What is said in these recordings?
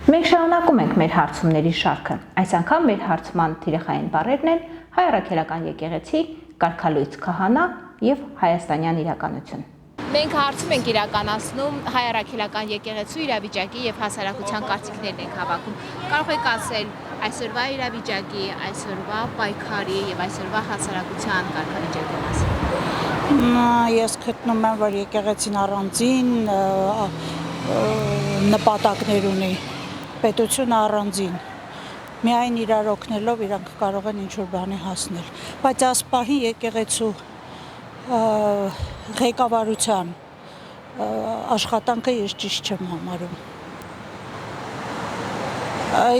Մենք շարունակում ենք մեր հարցումների շարքը։ Այս անգամ մեր հարցման թիրախային բառերն են հայ առաքելական եկեղեցի, կարգալույծ քահանա եւ հայաստանյան իրականություն։ Մենք հարցում ենք իրականացնում հայ առաքելական եկեղեցու իրավիճակի եւ հասարակության կարծիքներն ենք հավաքում։ Կարող եք ասել այսօրվա իրավիճակի, այսօրվա պայքարի եւ այսօրվա հասարակության կարգավիճակի մասին։ Ես գտնում եմ, որ եկեղեցին առանձին նպատակներ ունի, պետությունը առանձին, միայն իրար օգնելով իրանք կարող են ինչ-որ բանի հասնել, բայց այս պահին եկեղեցու ղեկավարության աշխատանքը ես ճիշտ չեմ համարում։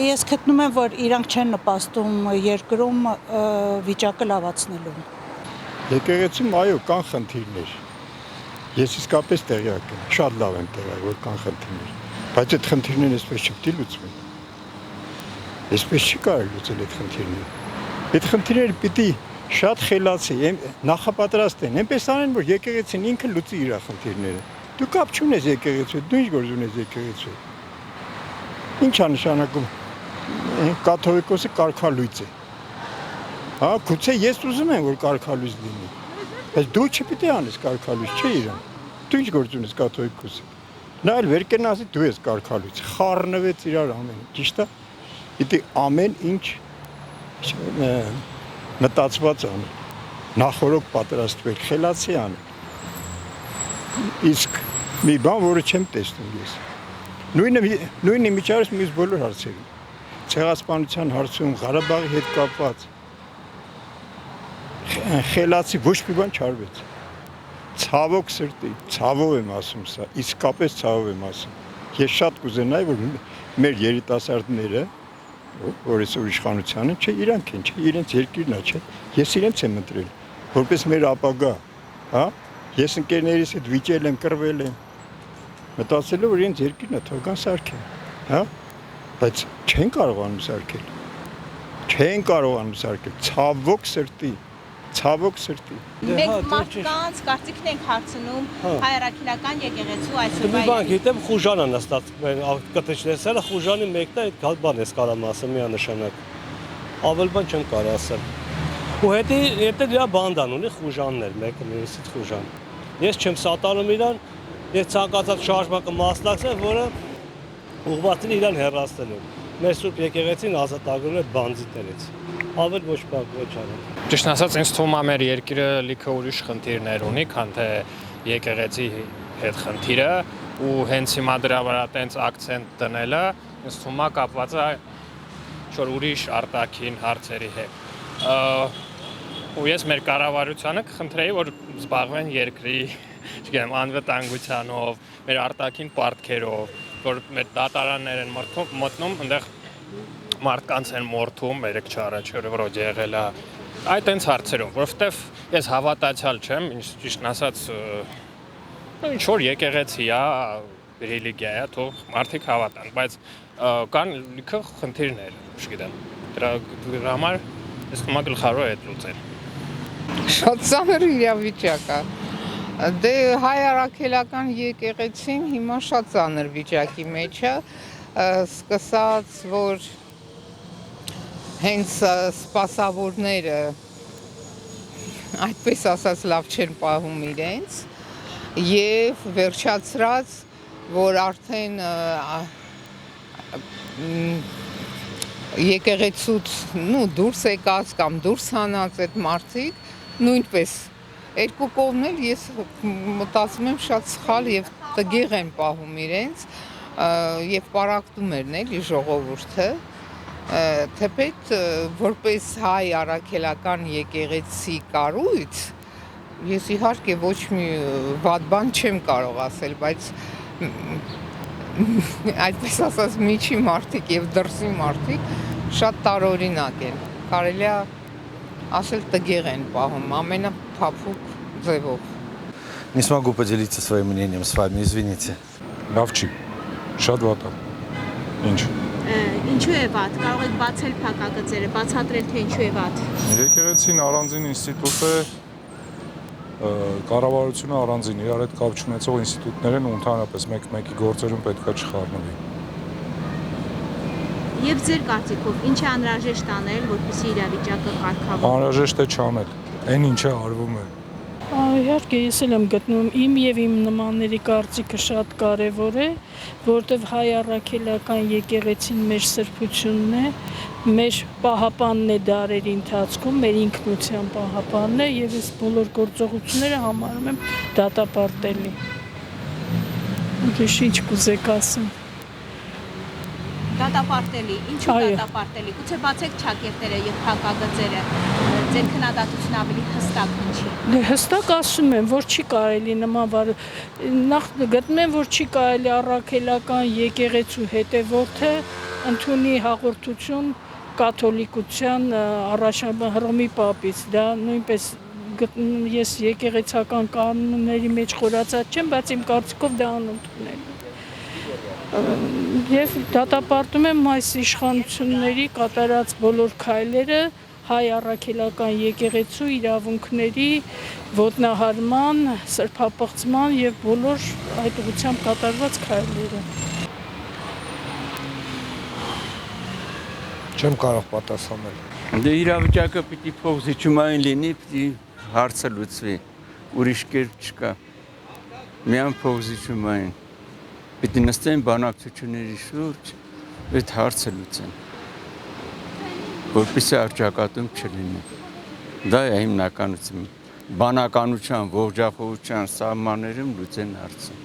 Ես գտնում եմ, որ իրանք չեն նպաստում երկրում վիճակը լավացնելուն։ Եկեղեցում այո կան խնդիրներ, ես իսկապես տեղյակ եմ, շատ լավ եմ տեղյակ, որ կան խնդիրներ, բայց այդ խնդիրներն այսպես չպետք է լուծվեն, այսպես չի կարելի լուծել այդ խնդիրները, այդ խնդիրները պիտի շատ խելացի, նախապատրաստ են, այնպես անեն, որ եկեղեցին ինքը լուծի իր խնդիրները, դու կապ չունես եկեղեցու, դու ինչ գործ ունես եկեղեցու, ինչ է նշանակում, կաթողիկոսը կարգալույծ է, հա, գուցե ես ուզում եմ, որ կարգալույծ լինի, բայց դու չպիտի անես կարգալույծ, չէ իրան, դու ինչ գործ ունես կաթողիկոսը, նա էլ վեր կենա ասի դու ես կարգալույծ, խառնվեց իրար ամեն, ճիշտ է, պիտի ամեն ինչ մտածված անել, նախորոք պատրաստվել, խելացի անել, իսկ մի բան, որը չեմ տեսնում ես, նույն իմիջարից մյուս բոլոր հարցերում, ցեղասպանության հարցում, Ղարաբաղի հետ կապված, խելացի ոչ մի բան չարվեց, ցավոք սրտի, ցավով եմ ասում սա, իսկապես ցավով եմ ասում, ես շատ կուզենայի, որ մեր երիտասարդները, որ այսօր իշխանությանը, չէ, իրանք են, չէ, իրենց երկիրն է, չէ, ես իրենց եմ ընտրել, որպես մեր ապագա, հա, ես ընկերներիս հետ վիճել եմ, կռվել եմ, մտածելով, որ իրենց երկիրն է, թող կան սարքեն, հա, բայց չեն կարողանում սարքել, ցավոք սրտի, Մենք մարդկանց կարծիքն ենք հարցնում հայ առաքելական եկեղեցու այսօրվա Մի բան գիտեմ, խուժանը նստած կտիչները խուժանի մեկն է, այդ բան ես կարամ ասեմ միանշանակ, ավել բան չեմ կարող ասել, ու հետո դրա բանդան ունի խուժաններ, մեկը մյուսից խուժան, ես չեմ սատարում իրան, ես ցանկացած շարժման կմասնակցեմ, որը ուղղված է իրան հեռացնելու, մեր սուրբ եկեղեցին ազատագրում է բանձիտներից, ավել ոչ բան ոչ արել։ Ճիշտ ասած, ինձ թվում է մեր երկիրը լիքը ուրիշ խնդիրներ ունի, քան թե եկեղեցի հետ խնդիրը, ու հենց հիմա դրա վրա տենց ակցենտ դնելը, ինձ թվում է կապված է ինչ-որ ուրիշ արտաքին հարցերի հետ։ Ու ես մեր կառավարությանը կխնդրեի, որ զբաղվեն երկրի, չգիտեմ, անվտանգությանով, մեր արտաքին պարտքերով, որ մեր դատարաններ են մտնում, այնտեղ մարդկանց են մորթում, երեք չառաջ որ եղել է, այդ այնց հարցերով, որովհետև ես հավատացյալ չեմ, ճիշտ ասած, ինչ որ եկեղեցի է, ռելիգիա է, թող մարդիկ հավատան, բայց կան լիքը խնդիրներ, չգիտեմ, դրա համար ես թվում է գլխարով հետ լուծել։ Շատ ծանր իրավիճակ է։ Դե հայ առաքելական եկեղեցին հիմա շատ ծանր վիճակի մեջ է, սկսած, որ հենց սպասավորները, այդպես ասած լավ չեն պահում իրենց, և վերջացրած, որ արդեն եկեղեցուց դուրս եկած կամ դուրս հանած այդ մարդիկ, նույնպես երկու կողմն էլ ես մտածում եմ շատ սխալ և տգեղ են պահում իրենց և պարակտում են էլի ժողովուրդը, թեպետ որպես հայ առաքելական եկեղեցի կառույց, ես իհարկե ոչ մի վատ բան չեմ կարող ասել, բայց այդպես ասած միջի մարդիկ և դրսի մարդիկ շատ տարօրինակ են, կարելի է ասել տգեղ են պահում, ամենափափուկ ձևով։ Не смогу поделиться своим мнением с вами, извините. Լավ չի, շատ վատ է, ինչ։ Ինչու է վատ, կարող եք բացել փակագծերը, բացատրել թե ինչու է վատ։ Եկեղեցին առանձին ինստիտուտ է, կառավարությունը առանձին, իրար հետ կապ չունեցող ինստիտուտներ են ու ընդհանրապես մեկ-մեկի գործերում պետք է չխառնվի։ Եվ ձեր կարծիքով ինչ է անհրաժեշտ անել, որպեսզի իրավիճակը կարգավորվի։ Անհրաժեշտ է չանել։ Այն ինչը արվում է։ Իհարկե ես էլ եմ գտնում իմ եւ իմ նմանների կարծիքը շատ կարեւոր է, որտեվ հայ առաքելական եկեղեցին մեր սրբությունն է, մեր պահապանն է դարերի ընթացքում, մեր ինքնության պահապանն է եւ այս բոլոր գործողությունները համարում եմ դատապարտելի։ Ինչ կուզեք ասեմ։ Դատապարտելի, ինչու դատապարտելի։ Գուցե բացեք ճակերտները եւ փակագծերը, ձեր քննադատությունը ավելի հստակ հնչի։ Հստակ ասում եմ, որ չի կարելի նման բառ նախ գտնում եմ, որ չի կարելի առաքելական եկեղեցու հետևորդը ընդունի հաղորդություն կաթոլիկության Հռոմի պապից, դա նույնպես ես եկեղեցական կանոնների մեջ խորացած չեմ, բայց իմ կարծիքով դա անընդունել Եվ դատապարտում եմ այս իշխանությունների կատարած բոլոր քայլերը հայ առաքելական եկեղեցու իրավունքների ոտնահարման, սրբապղծման եւ բոլոր այդ ուղղությամբ կատարված քայլերը։ Չեմ կարող պատասխանել։ Դե իրավիճակը պիտի փոխզիջումային լինի, պիտի հարցը լուծվի։ Ուրիշ կերպ չկա։ Միայն փոխզիջումային։ Պիտի նստեն բանակցությունների շուրջ, այդ հարցը լուծեն, որպեսզի առճակատում չլինի։ Դա է հիմնականությունը։ Բանականության, ողջախոհության սահմաններում լուծեն հարցը։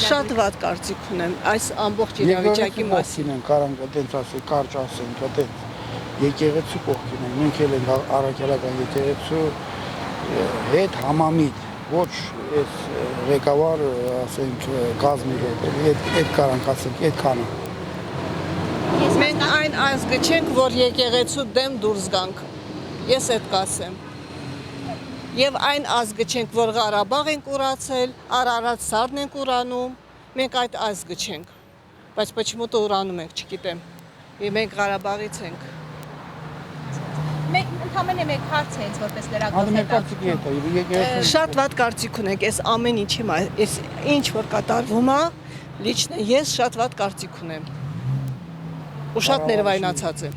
Շատ վատ կարծիք ունեմ այս ամբողջ իրավիճակի մասին։ Կարամ այդպես ասել, կարճ ասենք, այդպես եկեղեցու կողքին են, մենք էլ ենք առաքելական եկեղեցու հետ համամիտ, ոչ այս ղեկավար, ասենք, կազմի հետ, այդ կարանք ասենք, այդքանը։ Մենք այն ազգը չենք, որ եկեղեցու դեմ դուրս գանք, ես այդ կասեմ։ Եվ այն ազգը չենք, որ Ղարաբաղ ենք ուրացել, Արարատ Սարն ենք ուրանում, մենք այդ ազգը չենք, բայց почему-то ուրանում ենք, չգիտեմ, մենք Ղարաբաղից ենք։ Մենք ընդամենը մեկ հարց է ինձ որպես լրագրող։ Շատ վատ կարծիք ունենք այս ամեն ինչի, այս ինչ որ կատարվում է, լիչն ես շատ վատ կարծիք ունեմ։ Ու շատ ներվայնացած եմ։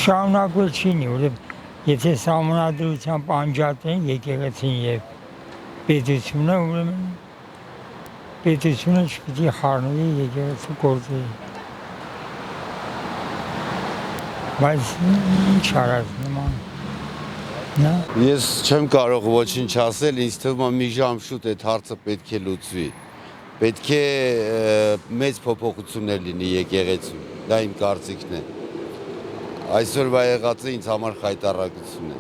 Շարունակվել չի լինի, որովհետև եթե սահմանադրությամբ անջատեն եկեղեցին եւ պետությունը, ուրեմն պետությունը չպիտի խառնվի եկեղեցու գործերի։ Բայց ինչ արած նման։ Ես չեմ կարող ոչինչ ասել, ինձ թվում է մի ժամ շուտ այդ հարցը պետք է լուծվի։ Պետք է մեծ փոփոխություններ լինի եկեղեցու, դա իմ կարծիքն է։ Այսօրվա եղածը ինձ համար խայտառակություն է։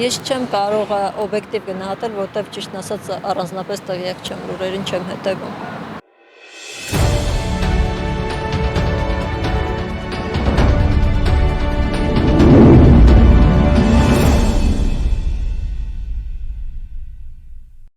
Ես չեմ կարող օբյեկտիվ գնահատել, որտեղ ճիշտ ասած առանձնապես տեղյակ չեմ, լուրերին չեմ հետևում։